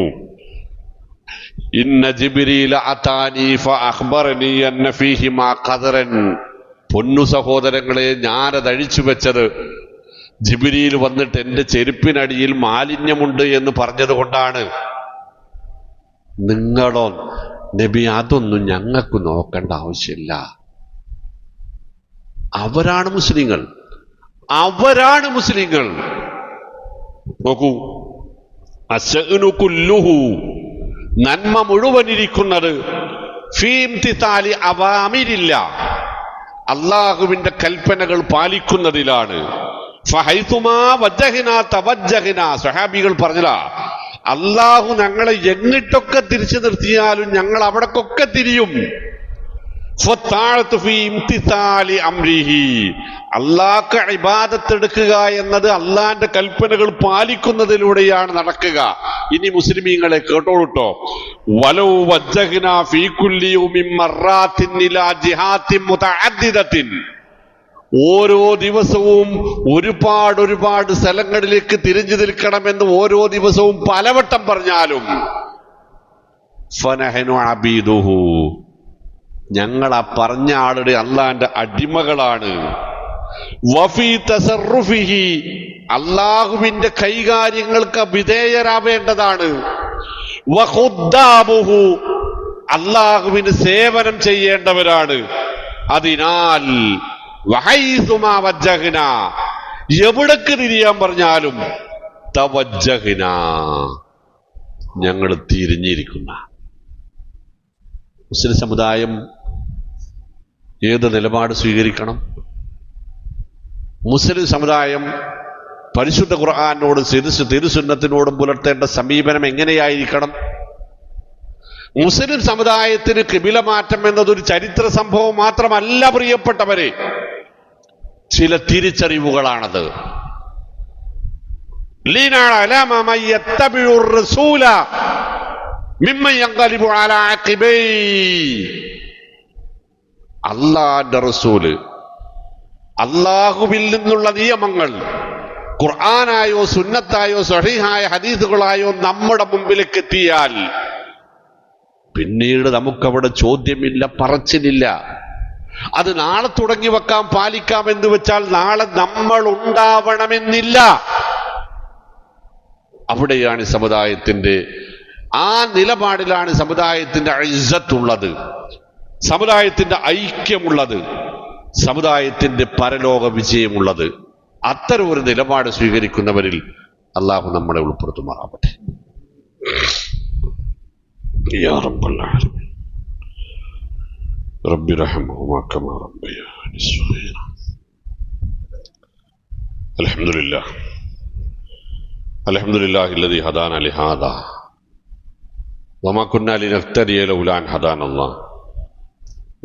ഇന്ന ജിബ്രീല അതാനി ഫഅഖ്ബറനി അന്ന ഫീഹിമാ ഖദറൻ, പൊന്നു സഹോദരങ്ങളെ, ഞാനത് അഴിച്ചു വെച്ചത് ജിബ്രീൽ വന്നിട്ട് എന്റെ ചെരുപ്പിനടിയിൽ മാലിന്യമുണ്ട് എന്ന് പറഞ്ഞത് കൊണ്ടാണ്. നിങ്ങളോ നബി അതൊന്നും ഞങ്ങൾക്ക് നോക്കേണ്ട ആവശ്യമില്ല. അവരാണ് മുസ്ലിങ്ങൾ, അവരാണ് മുസ്ലിങ്ങൾ. നോക്കൂ, അസ്സഅ്നു കുല്ലുഹു, നന്മ മുഴുവനിരിക്കുന്നത് ഫീ ഇംതിസാലി അവാമിരില്ല, അല്ലാഹുവിന്റെ കൽപ്പനകൾ പാലിക്കുന്നതിലാണ്. ഫഹൈതുമാ വജ്ജഹ്നാ തവജ്ജഹ്നാ, സ്വഹാബികൾ പറഞ്ഞതാ, അല്ലാഹു ഞങ്ങളെ എങ്ങിട്ടൊക്കെ തിരിച്ചു നിർത്തിയാലും ഞങ്ങൾ അവിടക്കൊക്കെ തിരിയും. അള്ളാഹ്ക്ക് ഇബാദത്തെടുക്കുക എന്നത് അള്ളാന്റെ കൽപ്പനകൾ പാലിക്കുന്നതിലൂടെയാണ് നടക്കുക. ഇനി മുസ്ലിമീങ്ങളെ കേട്ടോളൂട്ടോ, വലൗ വജ്ജഹ്നാ ഫീ കുല്ലി യൗമിൻ മർറാത്തിൻ ഇലാ ജിഹാത്തിൻ മുതഅദ്ദിദത്തിൻ, ഓരോ ദിവസവും ഒരുപാട് സ്ഥലങ്ങളിലേക്ക് തിരിഞ്ഞു നിൽക്കണമെന്ന് ഓരോ ദിവസവും പലവട്ടം പറഞ്ഞാലും ഫനഹനു അബീദുഹു, ഞങ്ങൾ ആ പറഞ്ഞ ആളുടെ അള്ളാന്റെ അടിമകളാണ്. വഫീ തസറുഫിഹി, അള്ളാഹുവിന്റെ കൈകാര്യങ്ങൾക്ക് വിധേയരാവേണ്ടതാണ്. വഖുദ്ദാമുഹു, അള്ളാഹുവിന് സേവനം ചെയ്യേണ്ടവരാണ്. അതിനാൽ വഹൈസുമാ വജ്ജഹ്ന, എവിടേക്ക് തിരിയാൻ പറഞ്ഞാലും തവജ്ജഹ്ന, ഞങ്ങൾ തിരിഞ്ഞിരിക്കുന്ന. മുസ്ലിം സമുദായം ഏത് നിലപാട് സ്വീകരിക്കണം? മുസ്ലിം സമുദായം പരിശുദ്ധ ഖുർആനോടും തിരുസുന്നത്തിനോടും പുലർത്തേണ്ട സമീപനം എങ്ങനെയായിരിക്കണം? മുസ്ലിം സമുദായത്തിന് ഖിബില മാറ്റം എന്നതൊരു ചരിത്ര സംഭവം മാത്രമല്ല പ്രിയപ്പെട്ടവരെ, ചില തിരിച്ചറിവുകളാണത്. അള്ളാന്റെ റസൂല്, അള്ളാഹുവിൽ നിന്നുള്ള നിയമങ്ങൾ ഖുർആനായോ സുന്നത്തായോ സ്വഹീഹായ ഹദീസുകളായോ നമ്മുടെ മുമ്പിലേക്ക് എത്തിയാൽ പിന്നീട് നമുക്കവിടെ ചോദ്യമില്ല, പറച്ചിലില്ല. അത് നാളെ തുടങ്ങി വെക്കാം, പാലിക്കാം എന്ന് വെച്ചാൽ നാളെ നമ്മൾ ഉണ്ടാവണമെന്നില്ല. അവിടെയാണ് സമുദായത്തിന്റെ, ആ നിലപാടിലാണ് സമുദായത്തിന്റെ ഇസ്സത്തുള്ളത്, സമുദായത്തിന്റെ ഐക്യമുള്ളത്, സമുദായത്തിന്റെ പരലോക വിജയമുള്ളത്. അത്തരം ഒരു നിലപാട് സ്വീകരിക്കുന്നവരിൽ അള്ളാഹു നമ്മളെ ഉൾപ്പെടുത്തുമാറാവട്ടെ. യാ റബ്ബൽ ആലമീൻ റബ്ബി റഹ്മഹുമാ കമാ റബ്ബയാനി സ്വഗീറ. അൽഹംദുലില്ലാഹി അല്ലദീ ഹദാനാ ലിഹാദാ വമാ കുന്നാ ലിനഹ്തദിയ ലൗലാ അൻ ഹദാനല്ലാഹ്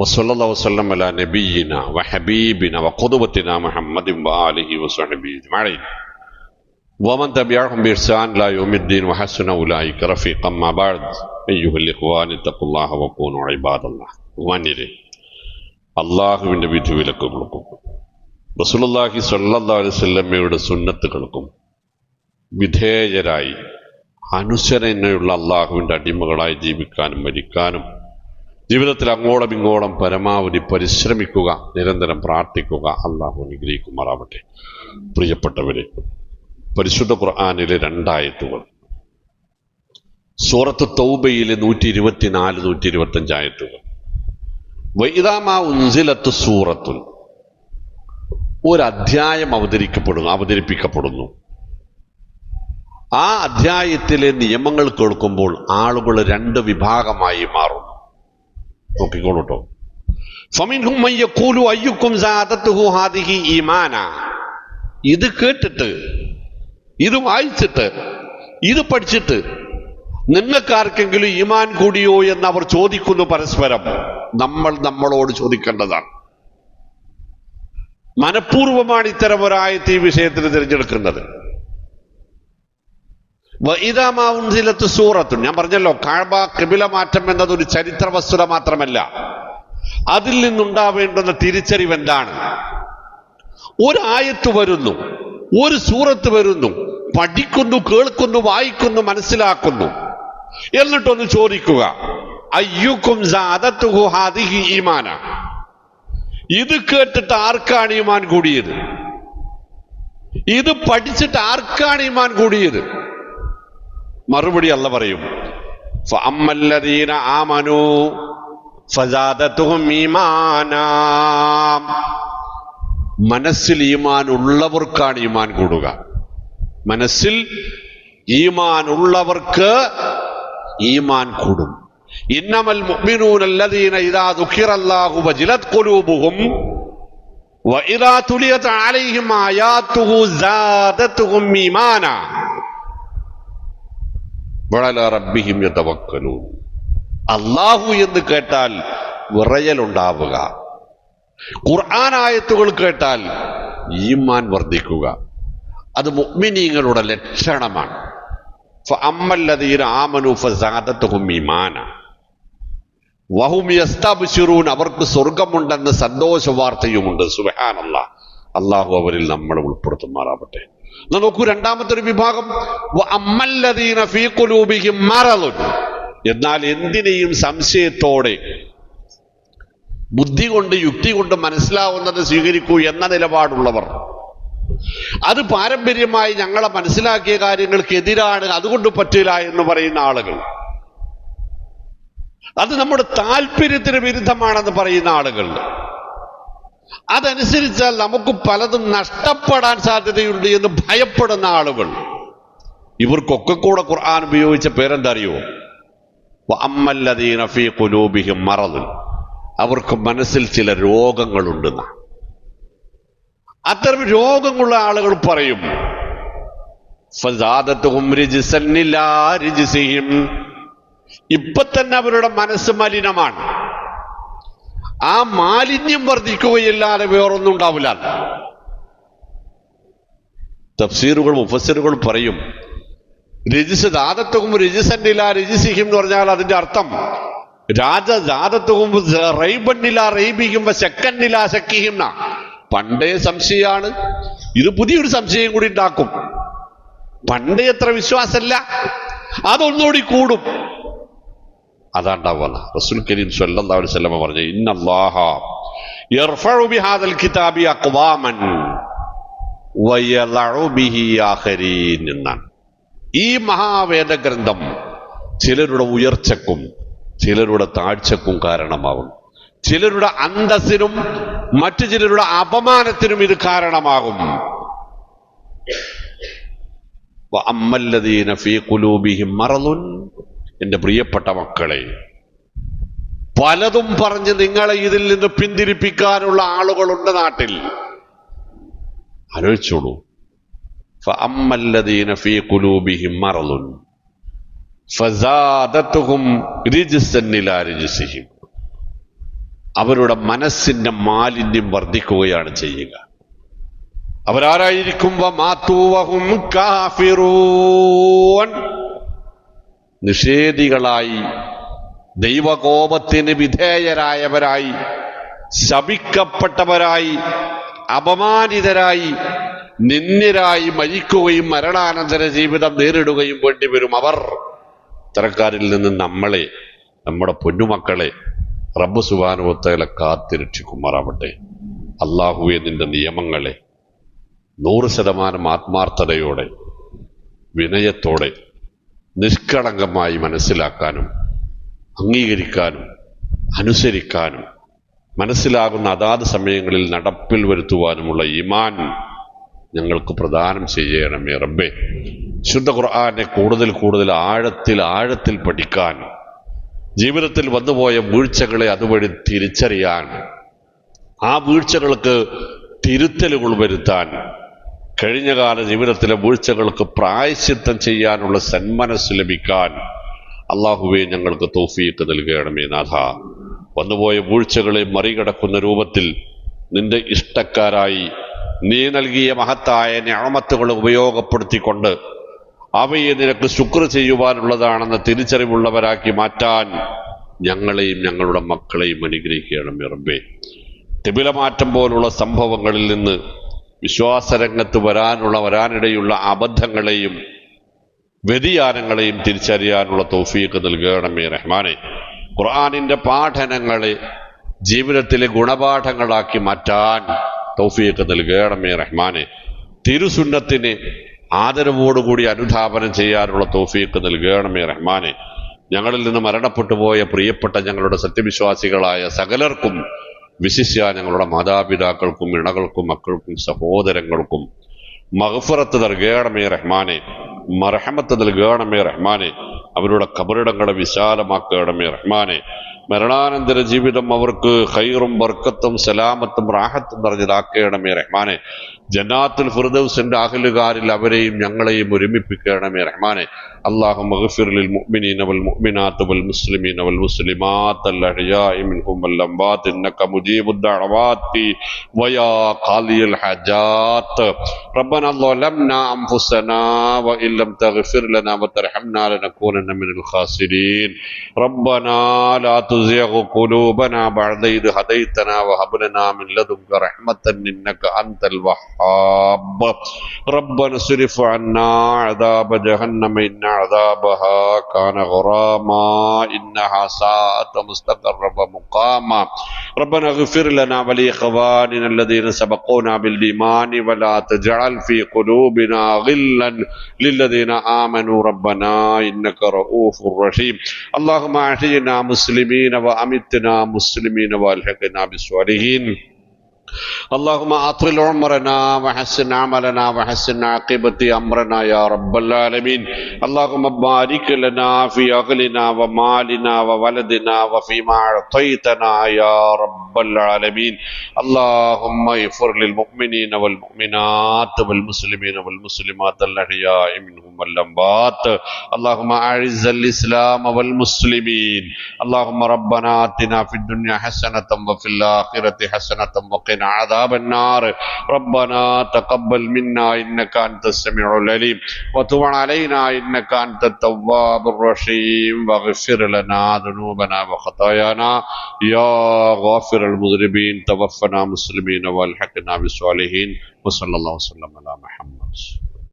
വസല്ലല്ലാഹു വസല്ലം അലാ നബിയിനാ വഹബീബിനാ വഖുദ്വത്തിനാ മുഹമ്മദിൻ വആലിഹി വസഹ്ബിഹി അജ്മഈൻ വമൻ തബിഅഹും ബിഇഹ്സാൻ ഇലാ യൗമിദ്ദീൻ വഹസന ഉലൈക റഫീഖൻ മാ ബഅദ് അയ്യുഹൽ ഇഖ്വാനി തഖുല്ലാഹ വകൂനു ഇബാദല്ലാഹ്. മാന്യരെ, അള്ളാഹുവിന്റെ വിധിവിലക്കുകൾക്കും റസൂലുള്ളാഹി സ്വല്ലല്ലാഹു അലൈഹി വസല്ലമയുടെ സുന്നത്തുകൾക്കും വിധേയരായി അനുസരണയുള്ള അള്ളാഹുവിന്റെ അടിമകളായി ജീവിക്കാനും മരിക്കാനും ജീവിതത്തിൽ അങ്ങോളം ഇങ്ങോളം പരമാവധി പരിശ്രമിക്കുക, നിരന്തരം പ്രാർത്ഥിക്കുക. അള്ളാഹു അനുഗ്രഹിക്കുമാറാവട്ടെ. പ്രിയപ്പെട്ടവരെ, പരിശുദ്ധ ഖുർആനിലെ 2 ആയത്തുകൾ, സൂറത്ത് തൗബയിലെ 124, 125 ആയത്തുകൾ. വഇദാ മാ ഉൻസിലത്ത് സൂറത്തുൻ, ഒരു അധ്യായം അവതരിപ്പിക്കപ്പെടുന്നു. ആ അധ്യായത്തിലെ നിയമങ്ങൾ കേൾക്കുമ്പോൾ ആളുകൾ 2 വിഭാഗമായി മാറുന്നു. നോക്കിക്കോളൂട്ടോ. ഫമിൻഹും മൻ യഖൂലു അയ്യുക്കും സാദത്തുഹു ഹാദിഹി ഈമാന, ഇത് കേട്ടിട്ട്, ഇത് വായിച്ചിട്ട്, ഇത് പഠിച്ചിട്ട് നിങ്ങൾക്കാർക്കെങ്കിലും ഈമാൻ കൂടിയോ എന്ന് അവർ ചോദിക്കുന്നു പരസ്പരം. നമ്മൾ നമ്മളോട് ചോദിക്കേണ്ടതാണ്. മനഃപൂർവമാണ് ഇത്തരം ഒരായത്ത് ഈ വിഷയത്തിൽ തിരഞ്ഞെടുക്കുന്നത്. വഇദാ മാ ഉൻസിലത്ത് സൂറത്തുൻ, ഞാൻ പറഞ്ഞല്ലോ, കഅബ ഖിബില മാറ്റം എന്നതൊരു ചരിത്ര വസ്തുത മാത്രമല്ല, അതിൽ നിന്നുണ്ടാവേണ്ടുന്ന തിരിച്ചറിവ് എന്താണ്? ഒരു ആയത്ത് വരുന്നു, ഒരു സൂറത്ത് വരുന്നു, പഠിക്കുന്നു, കേൾക്കുന്നു, വായിക്കുന്നു, മനസ്സിലാക്കുന്നു. എന്നിട്ടൊന്ന് ചോദിക്കുക, അയ്യുക്കും സാദത്തുഹു ഹാദിഹി ഈമാന, ഇത് കേട്ടിട്ട് ആർക്കാണ് ഈമാൻ കൂടിയത്? ഇത് പഠിച്ചിട്ട് ആർക്കാണ് ഈമാൻ കൂടിയത്? മറുപടി അല്ല പറയും, ഫഅമ്മല്ലദീന ആമനൂ ഫസാദത്തുഹും ഈമാനാ, മനസ്സിൽ ഈമാൻ ഉള്ളവർക്കാണ് ഈമാൻ കൂടുക. മനസ്സിൽ ഈമാൻ ഉള്ളവർക്ക് ഈമാൻ കൂടും. ഇന്നമൽ മുഅ്മിനൂന അല്ലദീന ഇദാ ദുഖിറല്ലാഹു വജിലത് ഖുലൂബുഹും വഇദാ തുലിയത് അലൈഹിം ആയാതുഹു സാദത്തുഹും ഈമാനാ വഅലാ റബ്ബിഹിം യതവക്കലൂൻ. അല്ലാഹു എന്ന് കേട്ടാൽ വിറയലുണ്ടാവുക, ഖുർആൻ ആയത്തുകൾ കേട്ടാൽ ഈമാൻ വർദ്ധിക്കുക. അത് മുഅ്മിനീങ്ങളുടെ ലക്ഷണമാണ്. ഫഅമ്മല്ലദീന ആമനൂ ഫസാദത്തുഹും ഈമാന വഹും യസ്തബ്ശിറൂൻ, അവർക്ക് സ്വർഗമുണ്ടെന്ന് സന്തോഷ വാർത്തയുമുണ്ട്. സുബ്ഹാനല്ലാഹ്, അല്ലാഹു അവരിൽ നമ്മളെ ഉൾപ്പെടുത്തുമാറാവട്ടെ. നോക്കൂ, രണ്ടാമത്തെ ഒരു വിഭാഗം, വഅമ്മല്ലദീന ഫീ ഖുലൂബിഹിം മറദുൻ, എന്നാൽ എന്തിനേയും സംശയത്തോടെ ബുദ്ധി കൊണ്ട് യുക്തി കൊണ്ട് മനസ്സിലാവുന്നത് സ്വീകരിക്കൂ എന്ന നിലപാടുള്ളവർ, അത് പാരമ്പര്യമായി ഞങ്ങളെ മനസ്സിലാക്കിയ കാര്യങ്ങൾക്ക് എതിരാണ്, അതുകൊണ്ട് പറ്റില്ല എന്ന് പറയുന്ന ആളുകൾ, അത് നമ്മുടെ താല്പര്യത്തിന് വിരുദ്ധമാണെന്ന് പറയുന്ന ആളുകൾ, അതനുസരിച്ചാൽ നമുക്ക് പലതും നഷ്ടപ്പെടാൻ സാധ്യതയുണ്ട് എന്ന് ഭയപ്പെടുന്ന ആളുകൾ, ഇവർക്കൊക്കെ കൂടെ ഖുർആൻ ഉപയോഗിച്ച പേരെന്താ അറിയോ? വഅമ്മല്ലദീന ഫീ ഖുലൂബിഹിം മറദ്, അവർക്ക് മനസ്സിൽ ചില രോഗങ്ങളുണ്ടെന്ന. അത്തരം രോഗമുള്ള ആളുകൾ പറയും ഫസാദത്തുഹും റിജ്സൻ ഇലാ റിജ്സിഹിം, ഇപ്പൊ തന്നെ അവരുടെ മനസ്സ് മലിനമാണ്, ആ മാലിന്യം വർദ്ധിക്കുകയില്ലാതെ വേറൊന്നും ഉണ്ടാവില്ല. തഫ്സീറുകൾ മുഫസ്സിറുകൾ പറയും രജിസ് ദാദത്തും രജിസന്നില്ല രജിസിഹിം എന്ന് പറഞ്ഞാൽ അതിന്റെ അർത്ഥം രാജജാതത്വവും റൈബന്നില്ല റൈബിഹിം ശക്കന്നില്ല ശക്കിഹിം. പണ്ടേ സംശയമാണ്, ഇത് പുതിയൊരു സംശയം കൂടി ഉണ്ടാക്കും. പണ്ടേ എത്ര വിശ്വാസമല്ല, അതൊന്നുകൂടി കൂടും. അതാണ്ടാവുന്ന റസൂൽ കരീം സ്വല്ലല്ലാഹു അലൈഹി വസല്ലം പറഞ്ഞു ഇന്നല്ലാഹ യർഫഉ ബിഹാദൽ കിതാബി അഖ്വാമൻ വയളഉ ബിഹി ആഖരീൻ എന്നാണ്. ഈ മഹാവേദഗ്രന്ഥം ചിലരുടെ ഉയർച്ചക്കും ചിലരുടെ താഴ്ചക്കും കാരണമാകും. ചിലരുടെ അന്തസ്സിനും മറ്റു ചിലരുടെ അപമാനത്തിനും ഇത് കാരണമാകും. വഅമ്മല്ലദീന ഫീ ഖുലൂബിഹിം മറദുൻ, എന്റെ പ്രിയപ്പെട്ട മക്കളെ, പലതും പറഞ്ഞ് നിങ്ങളെ ഇതിൽ നിന്ന് പിന്തിരിപ്പിക്കാനുള്ള ആളുകളുണ്ട് നാട്ടിൽ. ആലോചിച്ചോളൂ. ഫഅമ്മല്ലദീന ഫീ ഖുലൂബിഹിം മറദുൻ ഫസാദത്തുഹും റിജ്സൻ ഇലാ റിജ്സിഹിം, അവരുടെ മനസ്സിന്റെ മാലിന്യം വർദ്ധിക്കുകയാണ് ചെയ്യുക. അവരാരായിരിക്കും? വമാതു വഹും കാഫിറൂൻ, നിഷേധികളായി, ദൈവകോപത്തിന് വിധേയരായവരായി, ശപിക്കപ്പെട്ടവരായി, അപമാനിതരായി, നിന്ദ്യരായി മരിക്കുകയും മരണാനന്തര ജീവിതം നേരിടുകയും വേണ്ടി വരും. അവർ ഇത്തരക്കാരിൽ നിന്ന് നമ്മളെ, നമ്മുടെ പൊന്നുമക്കളെ റബ്ബ് സുബ്ഹാനഹു വ തആല കാത്തിരക്ഷിക്കുമാറാവട്ടെ. അല്ലാഹുവേ, നിന്റെ നിയമങ്ങളെ 100% ആത്മാർത്ഥതയോടെ വിനയത്തോടെ നിഷ്കളങ്കമായി മനസ്സിലാക്കാനും അംഗീകരിക്കാനും അനുസരിക്കാനും മനസ്സിലാകുന്ന അതാത് സമയങ്ങളിൽ നടപ്പിൽ വരുത്തുവാനുമുള്ള ഈമാൻ ഞങ്ങൾക്ക് പ്രദാനം ചെയ്യണമേ റബ്ബേ. ശുദ്ധ ഖുർആനെ കൂടുതൽ കൂടുതൽ ആഴത്തിൽ പഠിക്കാൻ, ജീവിതത്തിൽ വന്നുപോയ വീഴ്ചകളെ അതുവഴി തിരിച്ചറിയാൻ, ആ വീഴ്ചകൾക്ക് തിരുത്തലുകൾ വരുത്താൻ, കഴിഞ്ഞകാല ജീവിതത്തിലെ വീഴ്ചകൾക്ക് പ്രായശ്ചിത്തം ചെയ്യാനുള്ള സന്മനസ് ലഭിക്കാൻ അള്ളാഹുവേ ഞങ്ങൾക്ക് തൗഫീഖ് നൽകണമേ നാഥ. വന്നുപോയ വീഴ്ചകളെ മറികടക്കുന്ന രൂപത്തിൽ നിന്റെ ഇഷ്ടക്കാരായി നീ നൽകിയ മഹത്തായ നിഅമത്തുകൾ ഉപയോഗപ്പെടുത്തിക്കൊണ്ട് അവയെ നിനക്ക് ശുക്ർ ചെയ്യുവാനുള്ളതാണെന്ന തിരിച്ചറിവുള്ളവരാക്കി മാറ്റാൻ ഞങ്ങളെയും ഞങ്ങളുടെ മക്കളെയും അനുഗ്രഹിക്കണമേ റബ്ബേ. തിബിലമാറ്റം പോലുള്ള സംഭവങ്ങളിൽ നിന്ന് വിശ്വാസരംഗത്ത് വരാനിടയുള്ള അബദ്ധങ്ങളെയും വ്യതിയാനങ്ങളെയും തിരിച്ചറിയാനുള്ള തൗഫീഖ് നൽകണമേ റഹ്മാനെ. ഖുർആനിന്റെ പാഠനങ്ങളെ ജീവിതത്തിലെ ഗുണപാഠങ്ങളാക്കി മാറ്റാൻ തൗഫീഖ് നൽകണമേ റഹ്മാനെ. തിരുസുന്നത്തിനെ ആദരവോടുകൂടി അനുധാപനം ചെയ്യാനുള്ള തൗഫീഖ് നൽകണമേ റഹ്മാനെ. ഞങ്ങളിൽ നിന്ന് മരണപ്പെട്ടു പോയ പ്രിയപ്പെട്ട ഞങ്ങളുടെ സത്യവിശ്വാസികളായ സകലർക്കും, വിശിഷ്യ ഞങ്ങളുടെ മാതാപിതാക്കൾക്കും ഇണകൾക്കും മക്കൾക്കും സഹോദരങ്ങൾക്കും മഗ്ഫിറത്ത് നൽകണമേ റഹ്മാനെ, മർഹമത്ത് നൽകണമേ റഹ്മാനെ. അവരുടെ ഖബറിടങ്ങളെ വിശാലമാക്കണമേ റഹ്മാനെ. മരണാനന്തര ജീവിതം അവർക്ക് ഖൈറും ബർക്കത്തും സലാമത്തും റാഹത്തും നിറഞ്ഞതാക്കണമേ റഹ്മാനെ. ജന്നാത്തുൽ ഫിർദൗസിന്റെ അഹ്ലുകാരിൽ അവരെയും ഞങ്ങളെയും ഒരുമിപ്പിക്കണമേ റഹ്മാനെ. اللهم اغفر للمؤمنين والمؤمنات والمسلمين والمسلمات الأحياء منهم والأموات إنك مجيب الدعوات ويا قاضي الحاجات. ربنا ظلمنا أنفسنا وإن لم تغفر لنا وترحمنا لنكونن من الخاسرين. ربنا لا تزغ قلوبنا بعد إذ هديتنا وهب لنا من لدنك رحمة إنك أنت الوهاب ربنا اصرف عنا عذاب جهنم إن عذابها كان غراما إنها ساءت مستقرا ومقاما ربنا اغفر لنا ولإخواننا الذين سبقونا بالإيمان ولا تجعل في قلوبنا غلا للذين آمنوا ربنا إنك رؤوف رحيم اللهم أحينا مسلمين وأمتنا مسلمين والحقنا بالصالحين اللهم أطول عمرنا وحسن عملنا وحسن عاقبة أمرنا يا رب العالمين اللهم بارك لنا في أهلنا ومالنا وولدنا وفيما أعطيتنا يا رب العالمين اللهم اغفر للمؤمنين والمؤمنات والمسلمين والمسلمات الأحياء منهم والأموات اللهم أعز الإسلام والمسلمين اللهم ربنا آتنا في الدنيا حسنة وفي الآخرة حسنة وقنا عذاب النار ربنا تقبل منا إنك أنت السميع العليم وتب علينا إنك أنت التواب الرحيم واغفر لنا ذنوبنا وخطايانا يا غافر المذنبين توفنا مسلمين والحقنا بالصالحين وصلى الله وسلم على محمد